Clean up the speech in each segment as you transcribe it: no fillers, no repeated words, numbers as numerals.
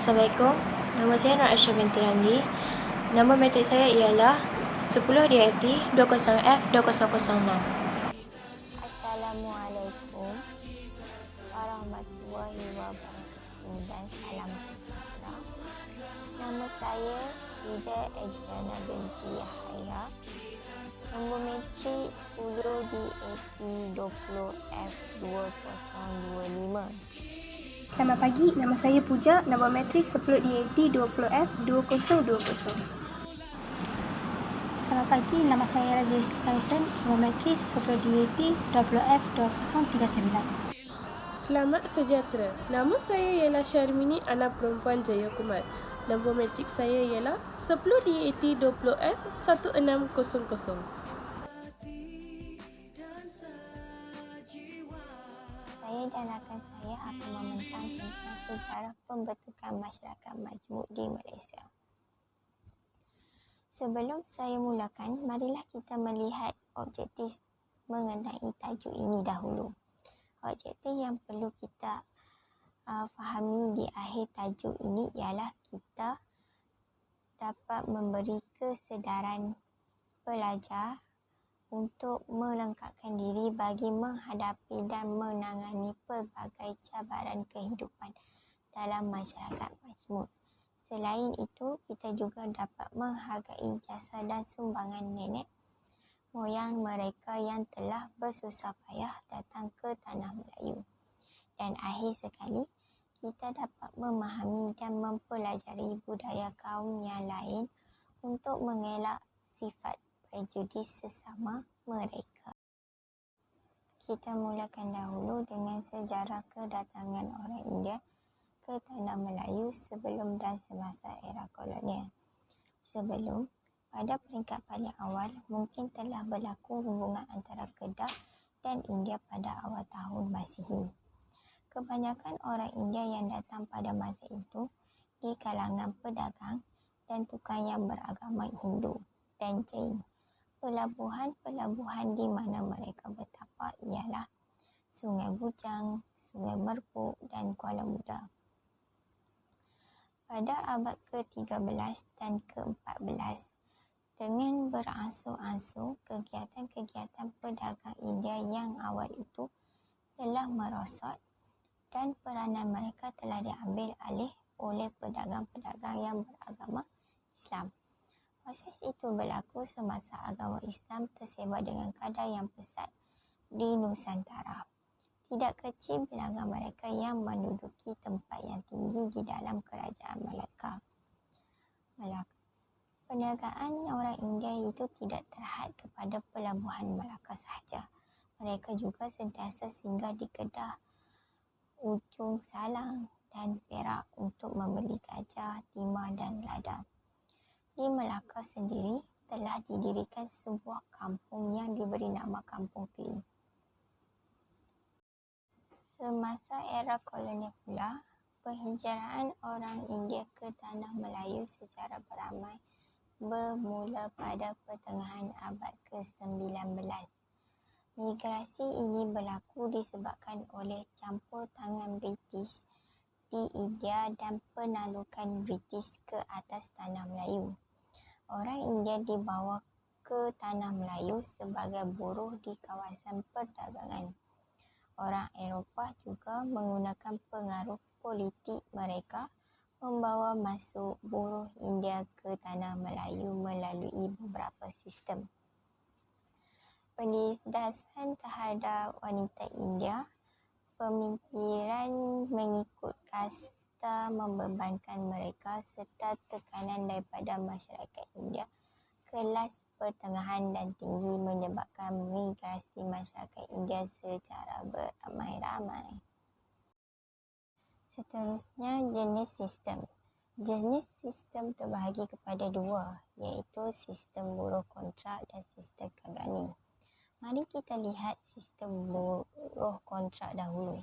Assalamualaikum, nama saya Nur Aisyah binti Ramli. Nombor matrik saya ialah 10DAT20F2006. Assalamualaikum warahmatullahi wabarakatuh dan salam sejahtera. Nama saya Ida Ejrana binti Yahaya. Nombor matrik 10DAT20F2025. Selamat pagi, nama saya Puja, nombor matrik 10DAT20F2020. Selamat pagi, nama saya Raja Kaisen, nombor matrik 10DAT20F2039. Selamat sejahtera. Nama saya ialah Syarmini, anak perempuan Jayakumar. Nombor matrik saya ialah 10DAT20F1600. Saya dan rakan saya akan membentang tentang sejarah pembentukan masyarakat majmuk di Malaysia. Sebelum saya mulakan, marilah kita melihat objektif mengenai tajuk ini dahulu. Objektif yang perlu kita fahami di akhir tajuk ini ialah kita dapat memberi kesedaran pelajar untuk melengkapkan diri bagi menghadapi dan menangani pelbagai cabaran kehidupan dalam masyarakat majmuk. Selain itu, kita juga dapat menghargai jasa dan sumbangan nenek moyang mereka yang telah bersusah payah datang ke tanah Melayu. Dan akhir sekali, kita dapat memahami dan mempelajari budaya kaum yang lain untuk mengelak sifat prejudis sesama mereka. Kita mulakan dahulu dengan sejarah kedatangan orang India ke tanah Melayu sebelum dan semasa era kolonial. Sebelum, pada peringkat paling awal, mungkin telah berlaku hubungan antara Kedah dan India pada awal tahun Masihi. Kebanyakan orang India yang datang pada masa itu di kalangan pedagang dan tukang yang beragama Hindu dan Jain. Pelabuhan-pelabuhan di mana mereka bertapak ialah Sungai Bujang, Sungai Merbuk dan Kuala Muda. Pada abad ke-13 dan ke-14, dengan beransur-ansur kegiatan-kegiatan pedagang India yang awal itu telah merosot dan peranan mereka telah diambil alih oleh pedagang-pedagang yang beragama Islam. Proses itu berlaku semasa agama Islam tersebar dengan kadar yang pesat di Nusantara. Tidak kecil bilangan mereka yang menduduki tempat yang tinggi di dalam kerajaan Melaka. Perniagaan orang India itu tidak terhad kepada pelabuhan Melaka sahaja. Mereka juga sentiasa singgah di Kedah, Ujung Salang dan Perak untuk membeli gajah, timah dan lada. Di Melaka sendiri telah didirikan sebuah kampung yang diberi nama Kampung Keling. Semasa era kolonial pula, penghijraan orang India ke tanah Melayu secara beramai bermula pada pertengahan abad ke-19. Migrasi ini berlaku disebabkan oleh campur tangan British di India dan penaklukan British ke atas tanah Melayu. Orang India dibawa ke tanah Melayu sebagai buruh di kawasan perdagangan. Orang Eropah juga menggunakan pengaruh politik mereka membawa masuk buruh India ke tanah Melayu melalui beberapa sistem. Penindasan terhadap wanita India, pemikiran mengikut kasta membebankan mereka serta tekanan daripada masyarakat India kelas pertengahan dan tinggi menyebabkan migrasi masyarakat India secara beramai-ramai. Seterusnya, jenis sistem. Jenis sistem terbahagi kepada dua, iaitu sistem buruh kontrak dan sistem kagani. Mari kita lihat sistem buruh kontrak dahulu.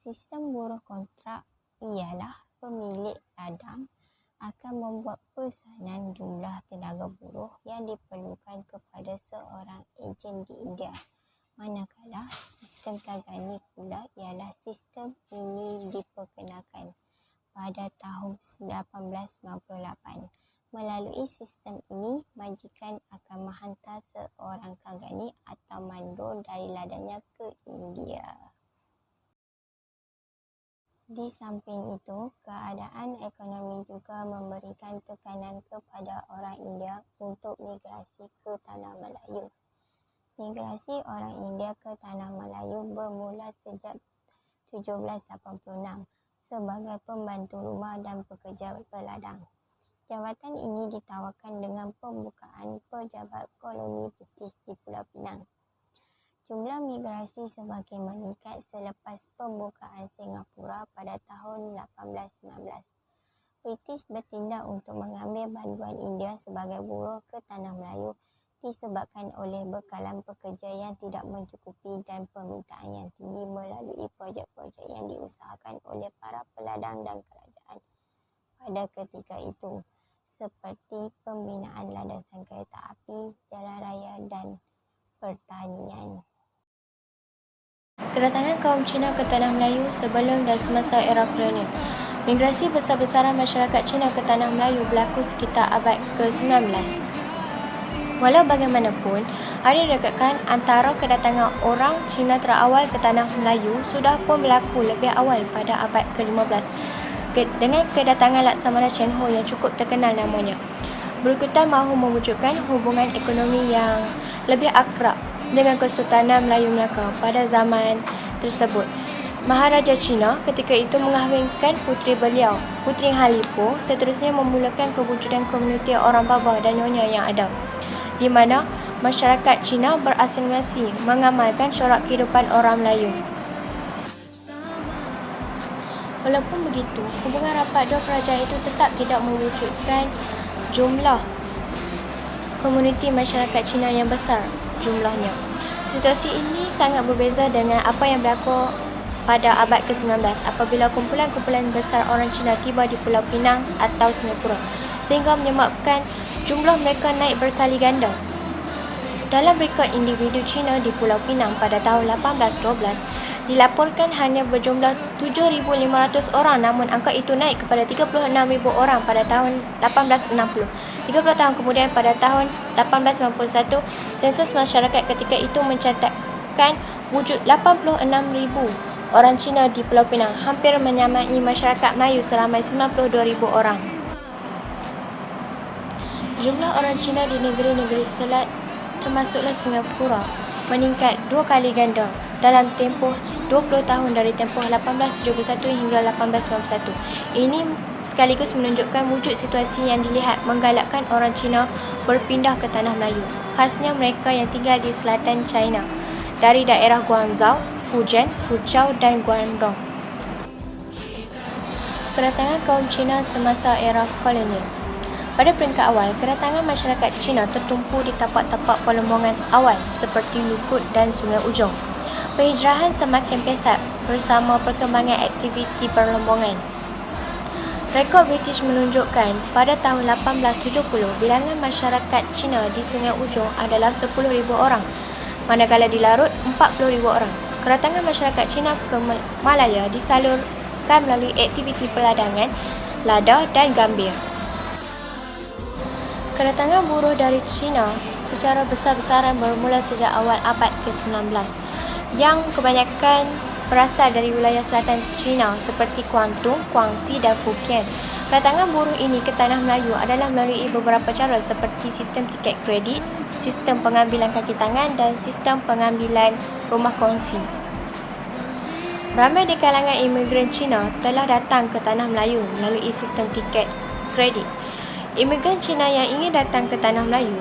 Sistem buruh kontrak ialah pemilik ladang akan membuat pesanan jumlah tenaga buruh yang diperlukan kepada seorang ejen di India. Manakala sistem kagani pula ialah sistem ini diperkenalkan pada tahun 1898. Melalui sistem ini, majikan akan menghantar seorang kagani atau mandor dari ladangnya ke India. Di samping itu, keadaan ekonomi juga memberikan tekanan kepada orang India untuk migrasi ke Tanah Melayu. Migrasi orang India ke Tanah Melayu bermula sejak 1786 sebagai pembantu rumah dan pekerja berladang. Jabatan ini ditawarkan dengan pembukaan pejabat koloni British di Pulau Pinang. Jumlah migrasi semakin meningkat selepas pembukaan Singapura pada tahun 1819. British bertindak untuk mengambil bantuan India sebagai buruh ke Tanah Melayu disebabkan oleh bekalan pekerja yang tidak mencukupi dan permintaan yang tinggi melalui projek-projek yang diusahakan oleh para peladang dan kerajaan pada ketika itu, seperti pembinaan landasan kereta api, jalan raya dan pertanian. Kedatangan kaum Cina ke Tanah Melayu sebelum dan semasa era kolonial. Migrasi besar-besaran masyarakat Cina ke Tanah Melayu berlaku sekitar abad ke-19. Walau bagaimanapun, ada direkodkan antara kedatangan orang Cina terawal ke Tanah Melayu sudah pun berlaku lebih awal pada abad ke-15 dengan kedatangan Laksamana Cheng Ho yang cukup terkenal namanya. Berikutan mahu mewujudkan hubungan ekonomi yang lebih akrab dengan Kesultanan Melayu Melaka pada zaman tersebut. Maharaja Cina ketika itu mengahwinkan puteri beliau, Puteri Han Lipo, seterusnya memulakan kewujudan komuniti orang Babah dan Nyonya yang ada, di mana masyarakat Cina berasimilasi mengamalkan corak kehidupan orang Melayu. Walaupun begitu, hubungan rapat dua kerajaan itu tetap tidak mewujudkan jumlah komuniti masyarakat Cina yang besar jumlahnya. Situasi ini sangat berbeza dengan apa yang berlaku pada abad ke-19 apabila kumpulan-kumpulan besar orang Cina tiba di Pulau Pinang atau Singapura, sehingga menyebabkan jumlah mereka naik berkali ganda. Dalam rekod individu Cina di Pulau Pinang pada tahun 1812, dilaporkan hanya berjumlah 7,500 orang, namun angka itu naik kepada 36,000 orang pada tahun 1860. 30 tahun kemudian pada tahun 1891, sensus masyarakat ketika itu mencatatkan wujud 86,000 orang Cina di Pulau Pinang, hampir menyamai masyarakat Melayu seramai 92,000 orang. Jumlah orang Cina di negeri-negeri selat termasuklah Singapura meningkat 2 kali ganda dalam tempoh 20 tahun dari tempoh 1871 hingga 1891. Ini sekaligus menunjukkan wujud situasi yang dilihat menggalakkan orang Cina berpindah ke Tanah Melayu, khasnya mereka yang tinggal di selatan China dari daerah Guangzhou, Fujian, Fuzhou dan Guangdong. Kedatangan kaum Cina semasa era kolonial. Pada peringkat awal, kedatangan masyarakat Cina tertumpu di tapak-tapak perlombongan awal seperti Lukut dan Sungai Ujong. Penghijrahan semakin pesat bersama perkembangan aktiviti perlombongan. Rekod British menunjukkan pada tahun 1870 bilangan masyarakat Cina di Sungai Ujong adalah 10,000 orang, manakala di Larut 40,000 orang. Kedatangan masyarakat Cina ke Malaya disalurkan melalui aktiviti peladangan, lada dan gambir. Kedatangan buruh dari Cina secara besar-besaran bermula sejak awal abad ke-19 yang kebanyakan berasal dari wilayah selatan Cina seperti Kuantung, Guangxi dan Fukien. Kedatangan buruh ini ke Tanah Melayu adalah melalui beberapa cara seperti sistem tiket kredit, sistem pengambilan kaki tangan dan sistem pengambilan rumah kongsi. Ramai di kalangan imigran Cina telah datang ke Tanah Melayu melalui sistem tiket kredit. Imigran Cina yang ingin datang ke Tanah Melayu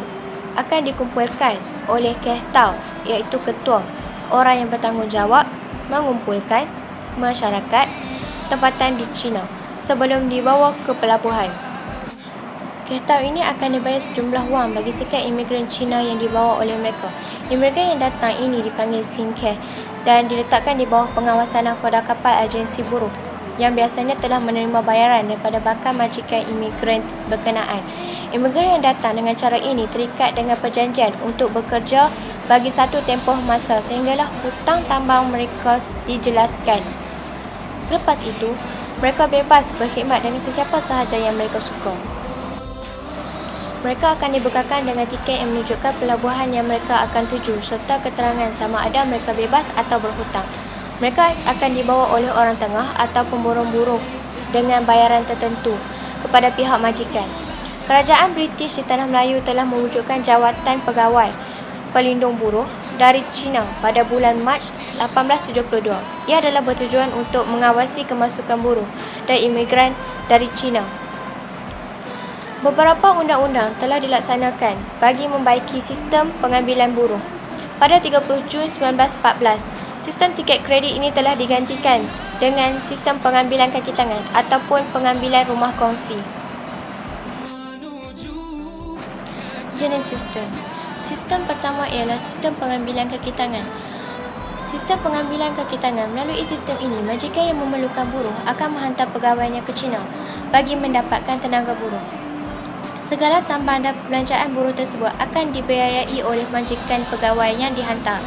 akan dikumpulkan oleh Kehtau, iaitu ketua, orang yang bertanggungjawab mengumpulkan masyarakat tempatan di China sebelum dibawa ke pelabuhan. Kehtau ini akan dibayar sejumlah wang bagi setiap imigran Cina yang dibawa oleh mereka. Imigran yang datang ini dipanggil Singkeh dan diletakkan di bawah pengawasan nahkoda kapal agensi buruh yang biasanya telah menerima bayaran daripada bakal majikan imigran berkenaan. Imigran yang datang dengan cara ini terikat dengan perjanjian untuk bekerja bagi satu tempoh masa sehinggalah hutang tambang mereka dijelaskan. Selepas itu, Mereka bebas berkhidmat dengan sesiapa sahaja yang mereka suka. Mereka akan dibekalkan dengan tiket yang menunjukkan pelabuhan yang mereka akan tuju serta keterangan sama ada mereka bebas atau berhutang. Mereka akan dibawa oleh orang tengah atau pemborong buruh dengan bayaran tertentu kepada pihak majikan. Kerajaan British di Tanah Melayu telah mewujudkan Jawatan Pegawai Pelindung Buruh dari China pada bulan Mac 1872. Ia adalah bertujuan untuk mengawasi kemasukan buruh dan imigran dari China. Beberapa undang-undang telah dilaksanakan bagi membaiki sistem pengambilan buruh. Pada 30 Jun 1914, sistem tiket kredit ini telah digantikan dengan sistem pengambilan kaki tangan ataupun pengambilan rumah kongsi. Jenis sistem. Sistem pertama ialah sistem pengambilan kaki tangan. Sistem pengambilan kaki tangan, melalui sistem ini, majikan yang memerlukan buruh akan menghantar pegawainya ke China bagi mendapatkan tenaga buruh. Segala tambahan dan perbelanjaan buruh tersebut akan dibiayai oleh majikan pegawai yang dihantar.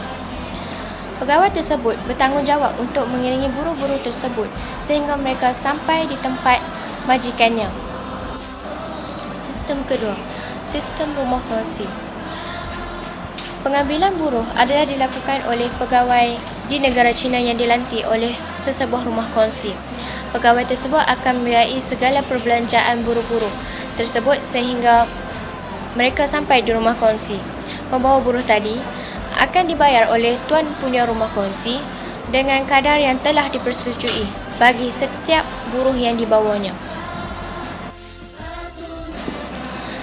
Pegawai tersebut bertanggungjawab untuk mengiringi buruh-buruh tersebut sehingga mereka sampai di tempat majikannya. Sistem kedua, sistem rumah kongsi. Pengambilan buruh adalah dilakukan oleh pegawai di negara China yang dilantik oleh sesebuah rumah kongsi. Pegawai tersebut akan membiayai segala perbelanjaan buruh-buruh tersebut sehingga mereka sampai di rumah kongsi. Pembawa buruh tadi akan dibayar oleh tuan punya rumah kongsi dengan kadar yang telah dipersetujui bagi setiap buruh yang dibawanya.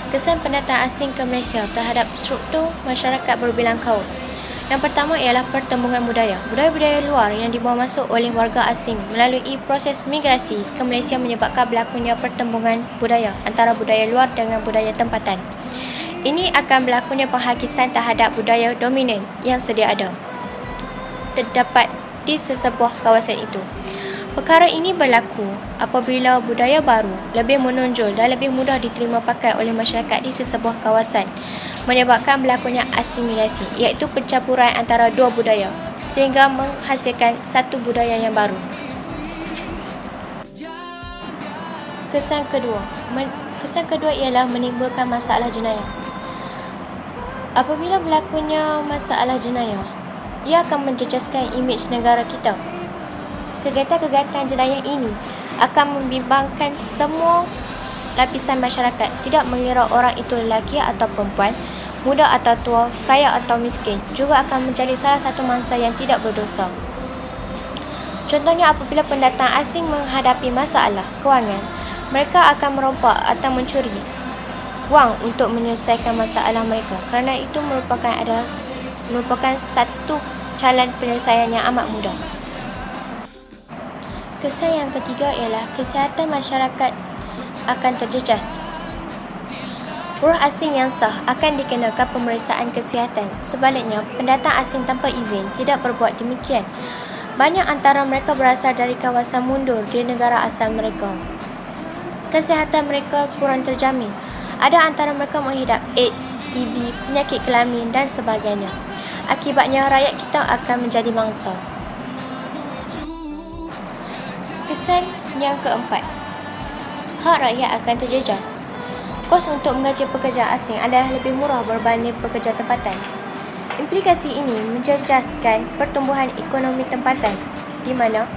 Kesan pendatang asing ke Malaysia terhadap struktur masyarakat berbilang kaum. Yang pertama ialah pertembungan budaya. Budaya-budaya luar yang dibawa masuk oleh warga asing melalui proses migrasi ke Malaysia menyebabkan berlakunya pertembungan budaya antara budaya luar dengan budaya tempatan. Ini akan berlakunya penghakisan terhadap budaya dominan yang sedia ada terdapat di sesebuah kawasan itu. Perkara ini berlaku apabila budaya baru lebih menonjol dan lebih mudah diterima pakai oleh masyarakat di sesebuah kawasan, menyebabkan berlakunya asimilasi, iaitu pencampuran antara dua budaya sehingga menghasilkan satu budaya yang baru. Kesan kedua ialah menimbulkan masalah jenayah. Apabila berlakunya masalah jenayah, ia akan menjejaskan imej negara kita. Kegiatan-kegiatan jenayah ini akan membimbangkan semua lapisan masyarakat, tidak mengira orang itu lelaki atau perempuan, muda atau tua, kaya atau miskin, juga akan menjadi salah satu mangsa yang tidak berdosa. Contohnya, apabila pendatang asing menghadapi masalah kewangan, mereka akan merompak atau mencuri wang untuk menyelesaikan masalah mereka, kerana itu merupakan satu jalan penyelesaian yang amat mudah. Kesan yang ketiga ialah kesihatan masyarakat akan terjejas. Buruh asing yang sah akan dikenakan pemeriksaan kesihatan. Sebaliknya, pendatang asing tanpa izin tidak berbuat demikian. Banyak antara mereka berasal dari kawasan mundur di negara asal mereka. Kesihatan mereka kurang terjamin. Ada antara mereka menghidap AIDS, TB, penyakit kelamin dan sebagainya. Akibatnya, rakyat kita akan menjadi mangsa. Kesan yang keempat, hak rakyat akan terjejas. Kos untuk menggaji pekerja asing adalah lebih murah berbanding pekerja tempatan. Implikasi ini menjejaskan pertumbuhan ekonomi tempatan, di mana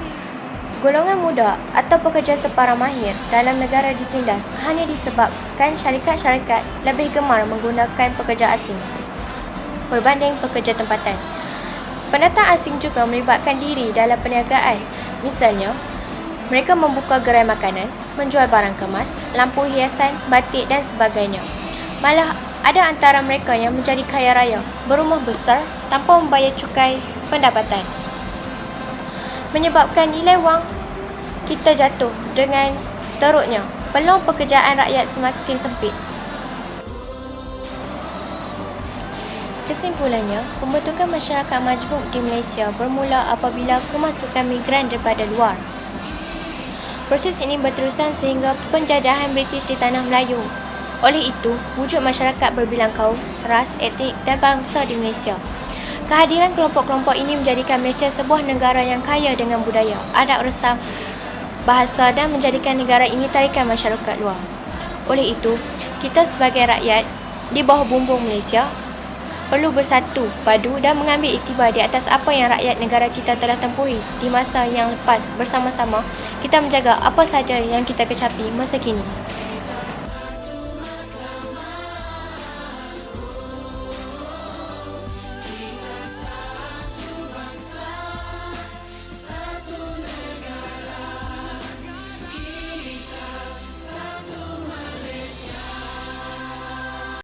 golongan muda atau pekerja separa mahir dalam negara ditindas hanya disebabkan syarikat-syarikat lebih gemar menggunakan pekerja asing berbanding pekerja tempatan. Pendatang asing juga melibatkan diri dalam perniagaan. Misalnya, mereka membuka gerai makanan, menjual barang kemas, lampu hiasan, batik dan sebagainya. Malah ada antara mereka yang menjadi kaya raya, berumah besar tanpa membayar cukai pendapatan, menyebabkan nilai wang kita jatuh dengan teruknya. Peluang pekerjaan rakyat semakin sempit. Kesimpulannya, pembentukan masyarakat majmuk di Malaysia bermula apabila kemasukan migran daripada luar. Proses ini berterusan sehingga penjajahan British di Tanah Melayu. Oleh itu, wujud masyarakat berbilang kaum, ras, etnik dan bangsa di Malaysia. Kehadiran kelompok-kelompok ini menjadikan Malaysia sebuah negara yang kaya dengan budaya, adat resam bahasa dan menjadikan negara ini tarikan masyarakat luar. Oleh itu, kita sebagai rakyat di bawah bumbung Malaysia perlu bersatu padu dan mengambil iktibar di atas apa yang rakyat negara kita telah tempuhi di masa yang lepas. Bersama-sama kita menjaga apa sahaja yang kita kecapi masa kini.